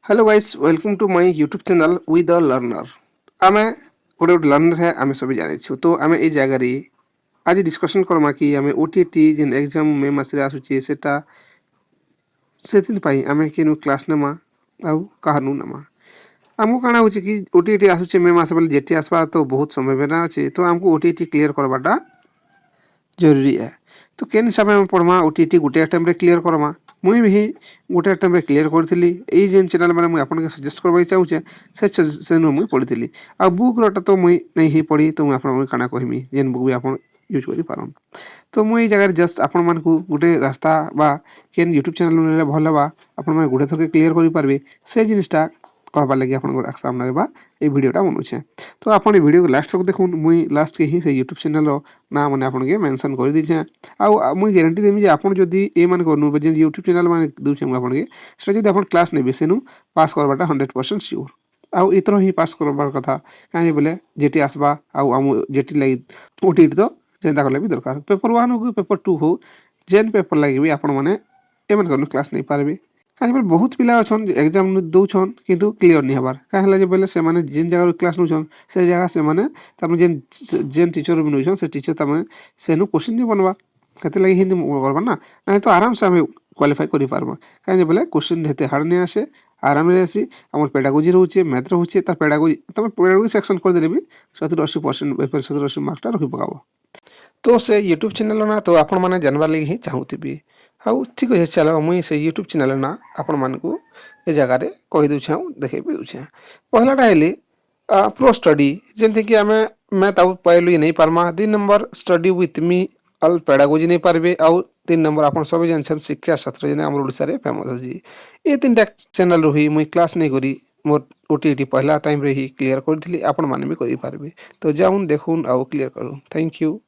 Hello guys, welcome to my YouTube channel we the learner. आमे गोटे गोटे learner है, आमे सभी जानी छु। तो आमे ए जगह रे आज डिस्कशन करमा कि आमे ओटीटी जिन एग्जाम में मसरे आसुची सेटा सेतिन पाई आमे केनु क्लास नमा आउ काहनु नमा। हमको काना होची कि ओटीटी आसुची में मास बले जेटी आसबा तो बहुत संभावना अछि। तो हमको ओटीटी क्लियर करबाटा जरूरी है। तो केन हिसाब में पढ़मा ओटीटी गोटे टाइम रे क्लियर करमा। मुई भी गोटे टाइम रे क्लियर करथिली। एई जेन चैनल माने मुई आपन के सजेस्ट करबा चाहूचे से मुई पढ़िथिली। आ बुक रटा तो मुई नहीं ही पढ़ी, तो मुई आपन मुई काना कहमी जेन बुक भी आपन यूज करि पारन। तो मुई एई जगह जस्ट आपन मान को गोटे रास्ता बा केन यूट्यूब चैनल ले भल बा आपन माने गोटे थके क्लियर करि पारबे से जिनिसटा कहबा लगी आपन सामने बा ए वीडियोटा बनुछे। तो आपन ए वीडियो को लास्ट तक देखुन। मुई लास्ट के ही से यूट्यूब चैनल रो ना माने आपन के मेंशन कर दीछे। आ मुई गारंटी देमी जे आपन जदी ए मान करनु जे यूट्यूब चैनल माने दूछे मुई आपन के सेटा जदी आपन क्लास नेबे सेनु पास करबाटा 100% सियोर। आउ इतरो ही पास करबार कथा काहे बोले जेटी आसबा आउ आम जेटी लागि ओटीटी तो जेंता करले भी दरकार। पेपर 1 हो पेपर 2 हो जेन पेपर लागि भी आपन माने ए मान करनु क्लास नै पारबे। काहे बहुत पिला अछन एग्जाम दउछन किंतु क्लियर नहीं हबार काहे हला जे बोले से माने जेन जगह क्लास नउछन से जगह से माने तमे जेन जेन टीचर भी नउछन से टीचर तमे सेनु क्वेश्चन नहीं बनवा कते लगी हिंदी करबा ना नहीं तो आराम से हमें क्वालिफाई करि पारबा। काहे जे बोले क्वेश्चन हेते हार्ड नहीं आसे आराम रे आसी। हमर पेडागोजी रहउचे मैथ रहउचे त पेडागोजी तमे पेडागोजी सेक्शन कर देले भी 70-80% पेपर 70-80 मार्क टा रखि पकाबो। तो से यूट्यूब चैनल ना तो आपण माने जानबार लगी ही चाहूथिबी। हाउ ठीक है चलो मुई से यूट्यूब चैनल ना आपण मान को ए जगह रे कहि दउ छाऊ देखे भी दउ पहलाटा हेली प्रो स्टडी जेंति कि आमे मैथ आउ पहलु नहीं पारमा। 2 number study with me all pedagogy नहीं पारबे आउ 3 नंबर आपण सब जानछन शिक्षा शास्त्र जेने हमर ओडिसा रे फेमस अछि। ए तीनटा चैनल रही मुई क्लास नहीं करी मोर ओटीटी पहला टाइम रे ही क्लियर करथिली। आपण माने भी करि पारबे। तो जाउन देखुन आउ क्लियर करू। Thank you.